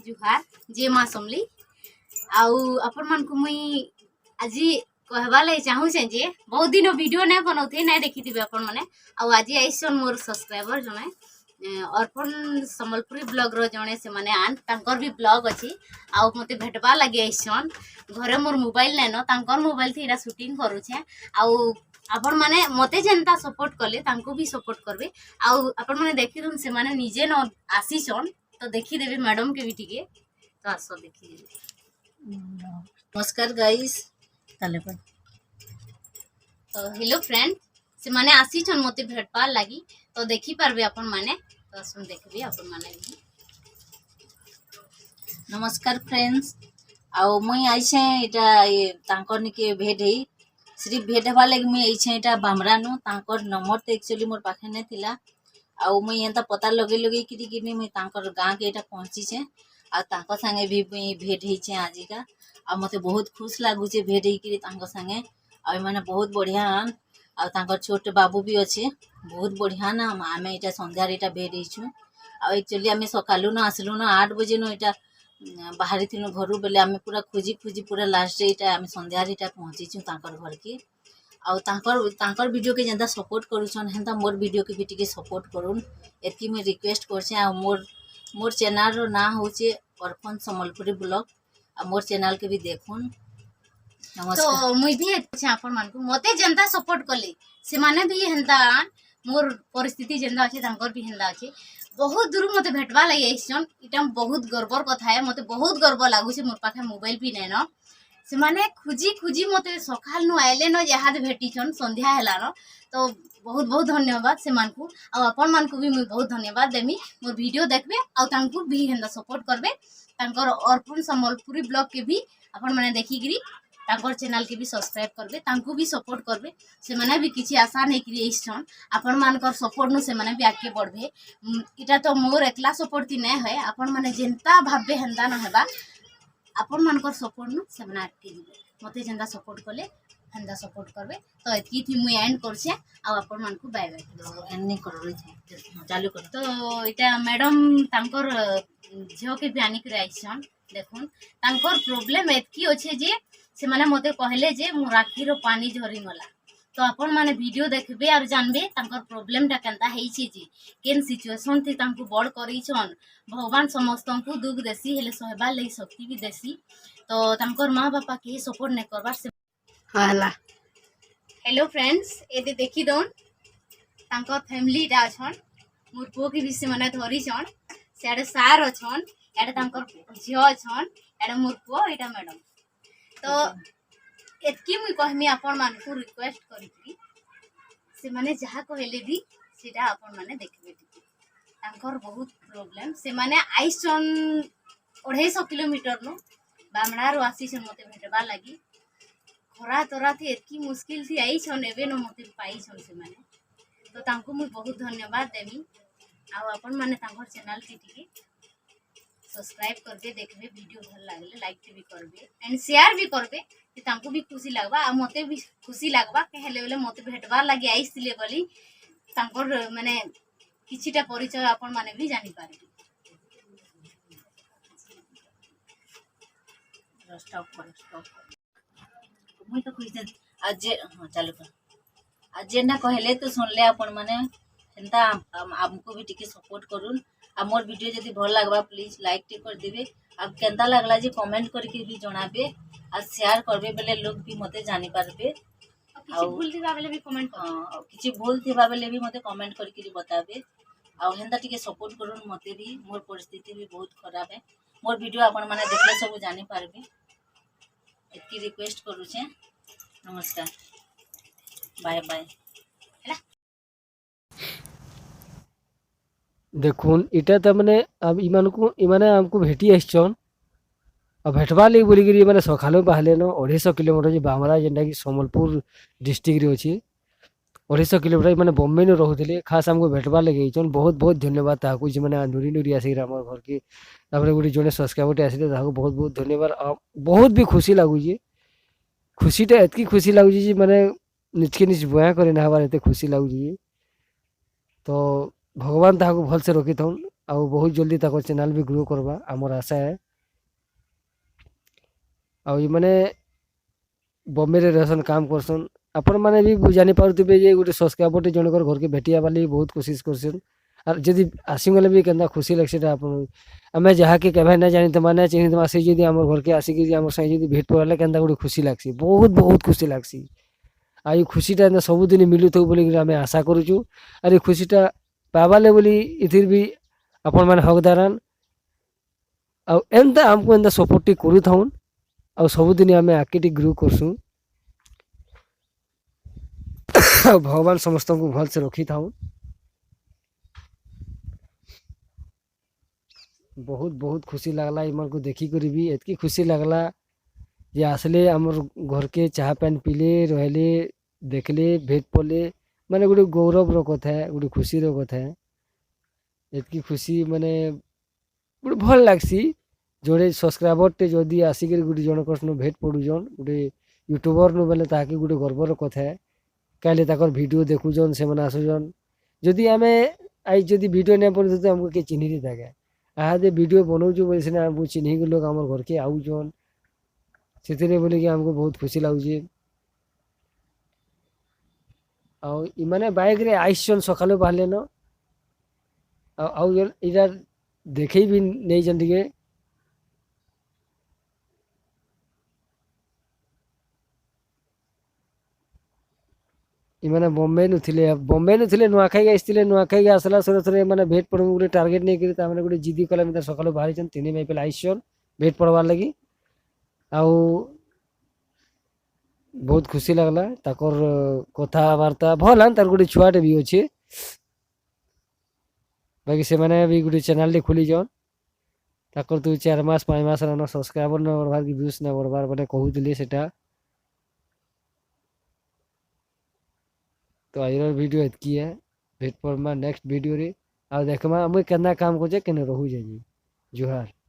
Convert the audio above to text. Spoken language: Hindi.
जुहार जे माँ समली आउ अपन मन को मुई आज कहवा लगे चाहूचे जे बहुत दिन वीडियो नहीं बनाऊे नहीं देखी थी अपन मैंने आज आईसन मोर सब्सक्राइबर जने अर्पण सम्बलपुरी ब्लॉग रो जने से माने आन तांकर भी ब्लॉग अच्छी आउ मते भेटवा लगे आईसन घरे मोर मोबाइल नहीं न तांकर मोबाइल थी शूटिंग करूछे आउ आपण माने मते जेनता सपोर्ट कले तांको भी सपोर्ट करबे आउ आपण माने देखि रुन से माने निजे न आसीसन तो देखी देबे मैडम के भी टिके तो आसो देखी देबे। नमस्कार गाइस ताले पर तो हेलो फ्रेंड से माने आसीछन मते भेटपार लागी तो देखी पारबे अपन माने तो सुन देखबे अपन माने भी। नमस्कार फ्रेंड्स आउ मुई आइछे एटा तांकर निके भेट हेई सिर्फ भेट हवा लगे मुई आइछे एटा बामरानो तांकर नंबर तो एक्चुअली मोर पाखे नै थिला आउ मुई एंता पता लगे लगे कि मुई तांकर गाँ के एटा पहुँची छे आ तांकर संगे भी मुई भेट हेइछे आजिका आ मते बहुत खुश लागुचे भेट हेइकरी तांकर संगे आ माने बहुत बढ़िया आ तांकर छोट बाबू भी अच्छे बहुत बढ़िया ना आमे एटा संध्यार एटा भेट हेइछु आ एक्चुअली आमे सकालु न आसलु न 8 बजे न एटा बाहरी थिनु घर बेले आमे पूरा खोजी खोजी पूरा लास्ट एटा आमे संध्यार एटा पहुँचीछु तांकर घर के आ तांकर वीडियो के जेंता सपोर्ट करूछन हेंता मोर वीडियो के भी टिके सपोर्ट करूँ एतकी मैं रिक्वेस्ट करछे आ मोर चैनल रो ना होचे अर्पण सम्बलपुरी ब्लॉग आ मोर चैनल के भी देखुन। तो मुई भी अच्छे आपण मान को मते जनता सपोर्ट कले से माने भी हेंता मोर परिस्थिति जेंदा अछि तांकर भी हेंदा अछि बहुत दूर मते भेटवा लगे आइछन इटा बहुत गर्वर कथा है मते बहुत गर्व लागु छे मोर पाखे मोबाइल भी नै न से माने खुजी खुजी मते सकाल नु आइले न जहाद भेटिछन संध्या हैला न तो बहुत बहुत धन्यवाद से मानकू आ अपन मानकू भी मुई बहुत धन्यवाद देमी मोर वीडियो देखबे आ तांकू भी हेंदा सपोर्ट करबे तांकर अर्पण सम्बलपुरी ब्लॉग के भी अपन माने देखिगिरी तांकर चैनल के भी सब्सक्राइब करबे तांकू भी सपोर्ट करबे से माने भी किछि आशा नै करी एछन अपन मानकर सपोर्ट नु से माने भी आगे बढ़बे इटा तो मोर एकला सपोर्ट ती नै है अपन माने जेंता भाबे हेंदा न हेबा अपन मानकर सपोर्ट नु से माने आगे दिबे मते जेंदा सपोर्ट कले हेंदा सपोर्ट करबे तो एतकी थी मुई एंड करछे आ अपन मानकू बाय बाय एंड नै करबै चालू कर तो इटा मैडम तांकर झियो के भी आनी करे आइछन देखुन तांकर प्रॉब्लम एतकी अछि जे से माने मते कहले जे मो राखीरो पानी झरी गला तो अपन माने वीडियो देखबे और जानबे तांकर प्रॉब्लम टा केनता हेइछि जे केन सिचुएशन थी तांकू बड़ करिछन भगवान समस्तन को दुख देसी हेले सहबा लई शक्ति भी देसी तो तांकर माँ बापा के सपोर्ट नै करबार से हला हेलो फ्रेंड्स एदे देखि दोन तांकर फैमिली टा अछन मोर पो के भी से माने धरिछन सेडे सार अछन एडे तांकर झियो अछन एडे मोर पो एटा मैडम तो एतकी मुई कहमी आपण मान को रिक्वेस्ट करी से माने जहा कहले भी सेटा आपण माने देखबे तांकर बहुत प्रॉब्लम से माने आइसन 250 किलोमीटर नो बामणा रो आसीछन मते भेटबा लागि खरा तोरा थी एतकी मुश्किल थी आइछन एबे न मते पाइछन से माने तो तांको मुई बहुत धन्यवाद देमी आ आपण माने तांकर चैनल के टिके सब्सक्राइब करबे देखबे वीडियो भल लागले लाइक भी करबे एंड शेयर भी करबे कि तांको भी खुशी लागबा आ मते भी खुशी लागबा के हेले बेले मते भेटबार लागि आइसले बोली तांकर माने किछिटा परिचय आपण माने भी जानि पारबे। स्टॉप मुई तो खुश आज हां चालू कर आज जेना कहले तो सुनले अपन माने हेंता हमको भी टिके सपोर्ट करूँ आ मोर वीडियो जदी भल लागबा प्लीज लाइक टी कर देबे आ केंता लागला जे कमेंट करके भी जणाबे आ शेयर करबे बेले लोग भी मते जानि पारबे किछि भूल थिबा बेले भी कमेंट कर हां किछि भूल थिबा बेले भी मते कमेंट करके बताबे आ हेंता टिके सपोर्ट करूँ मते भी मोर परिस्थिति भी बहुत खराब है मोर वीडियो अपन माने देखले सब जानि पारबे एतकी रिक्वेस्ट करू छे। नमस्कार बाय बाय। देखुन इटा त माने अब इमाने हमको भेटी आइछन अब भेटवा लगे बोलिकी मैंने सकाल बाहर न 250 किलोमीटर बामरा जेनटा कि सम्बलपुर डिस्ट्रिक्ट रे अच्छी 250 किलोमीटर मैंने बम्बे न रोते खास आमको भेटवा लगे बहुत बहुत धन्यवाद ताकू मैंने नुरी नुरी आसिक घर के गोटे जड़े सब्सक्राइबर आसते बहुत बहुत धन्यवाद बहुत भी खुशी लगुचे खुशीटा एतकी खुशी लगुचे मैंने निजके निज बया कर ना एत खुशी लगुचे तो भगवान ताकू भल से रखी था ଆଉ ବହୁତ ଜଲ୍ଦି ତାଙ୍କର ଚ୍ୟାନେଲ୍ ବି ଗ୍ରୋ କରବା ଆମର ଆଶା ହେ। ଆଉ ଏମାନେ ବମ୍ବେରେ ରହସନ୍ କାମ କରସନ୍। ଆପଣମାନେ ବି ଜାଣିପାରୁଥିବେ ଯେ ଗୋଟେ ସବସ୍କ୍ରାଇବର୍ଟେ ଜଣଙ୍କର ଘରକେ ଭେଟିବା ବୋଲି ବହୁତ କୋସିସ କରସନ୍। ଆର୍ ଯଦି ଆସିଗଲେ ବି କେନ୍ତା ଖୁସି ଲାଗେ ସେଟା ଆପଣ ଆମେ ଯାହାକେ କେବେ ନାଇଁ ଜାଣିଥିବା ନାଇଁ ଚିହ୍ନିଥିବା ସେ ଯଦି ଆମର ଘରକେ ଆସିକି ଆମର ସାଙ୍ଗେ ଯଦି ଭେଟ ପଡ଼ିଲେ କେନ୍ତା ଗୋଟେ ଖୁସି ଲାଗ୍ସି, ବହୁତ ବହୁତ ଖୁସି ଲାଗ୍ସି। ଆଉ ଏ ଖୁସିଟା ଏନ୍ତା ସବୁଦିନ ମିଲୁଥିବ ବୋଲିକିରି ଆମେ ଆଶା କରୁଛୁ। ଆର୍ ଏ ଖୁସିଟା ପାଇବାଲେ ବୋଲି ଏଥିର ବି ଆପଣମାନେ ହକଦାରାନ। ଆଉ ଏନ୍ତା ଆମକୁ ଏନ୍ତା ସପୋର୍ଟଟି କରୁଥାଉନ୍। ଆଉ ସବୁଦିନ ଆମେ ଆଗ୍କେ ଟିକେ ଗ୍ରୋ କରସୁଁ। ଆଉ ଭଗବାନ ସମସ୍ତଙ୍କୁ ଭଲସେ ରଖିଥାଉ। ବହୁତ ବହୁତ ଖୁସି ଲାଗ୍ଲା ଏମାନଙ୍କୁ ଦେଖିକରି ବି, ଏତ୍କି ଖୁସି ଲାଗ୍ଲା ଯେ ଆସିଲେ ଆମର ଘରକେ ଚାହା ପାନି ପିଇଲେ, ରହିଲେ, ଦେଖିଲେ, ଭେଟ ପଡ଼ଲେ, ମାନେ ଗୋଟେ ଗୌରବର କଥା, ଗୋଟେ ଖୁସିର କଥା। ଏତ୍କି ଖୁସି ମାନେ ଗୋଟେ ଭଲ ଲାଗ୍ସି। ଜଣେ ସବସ୍କ୍ରାଇବର୍ଟେ ଯଦି ଆସିକିରି ଗୋଟେ ଜଣଙ୍କର ସେନ ଭେଟ ପଡ଼ୁଛନ୍, ଗୋଟେ ୟୁଟ୍ୟୁବର୍ନୁ ବେଲେ ତାହାକେ ଗୋଟେ ଗର୍ବର କଥା। କାହିଁଲେ ତାଙ୍କର ଭିଡ଼ିଓ ଦେଖୁଛନ୍, ସେମାନେ ଆସୁଛନ୍। ଯଦି ଆମେ ଆଇ ଯଦି ଭିଡ଼ିଓ ନାଇଁ ପଡ଼ୁଥିତା ଆମକୁ କିଏ ଚିହ୍ନି ନି ଥାକେ। ଆହାଦେ ଭିଡ଼ିଓ ବନଉଛୁ ବୋଲି ସିନା ଆମକୁ ଚିହ୍ନିକି ଲୋକ ଆମର ଘରକେ ଆଉଛନ୍। ସେଥିରେ ବୋଲିକି ଆମକୁ ବହୁତ ଖୁସି ଲାଗୁଛି। ଆଉ ଏମାନେ ବାଇକ୍ରେ ଆଇସଛନ୍ ସକାଳୁ ବାହାରିଲେନ। ଆଉ ଏଇଟା ଦେଖେଇ ବି ନେଇଛନ୍ ଟିକେ। ଏମାନେ ବମ୍ବେନୁ ଥିଲେ, ନୂଆଖାଇକି ଆସିଥିଲେ। ନୂଆଖାଇକି ଆସିଲା ଥରେ ଏମାନେ ଭେଟ ପଡ଼ବୁ ଗୋଟେ ଟାର୍ଗେଟ ନେଇକିରି ତାମାନେ ଗୋଟେ ଜିଦି କଲେ ସକାଳୁ ବାହାରିଛନ୍। ତିନି ଭାଇ ପିଲା ଆଇସଛନ୍ ଭେଟ ପଡ଼ବାର୍ ଲାଗି। ଆଉ ବହୁତ ଖୁସି ଲାଗ୍ଲା ତାଙ୍କର କଥାବାର୍ତ୍ତା ଭଲ। ତାର ଗୋଟେ ଛୁଆଟେ ବି ଅଛି। ବାକି ସେମାନେ ବି ଗୋଟେ ଚ୍ୟାନେଲଟେ ଖୋଲିଛନ୍। ତାଙ୍କର ତ 4 ମାସ 5 ମାସ ସବସ୍କ୍ରାଇବର ନ ବଢ଼ବାର୍ କି ଭ୍ୟୁଜ ନ ବଢ଼ବାର୍ ମାନେ କହୁଥିଲେ ସେଟା। ତ ଆଜିର ଭିଡ଼ିଓ ଏତ୍କି है। भेट पड़मा नेक्स्ट वीडियो रे। ଆଉ ଦେଖମା ମୁଇଁ କେନ୍ତା କାମ କରୁଛେ କେନେ ରହୁଛେ। ଜୁହାର।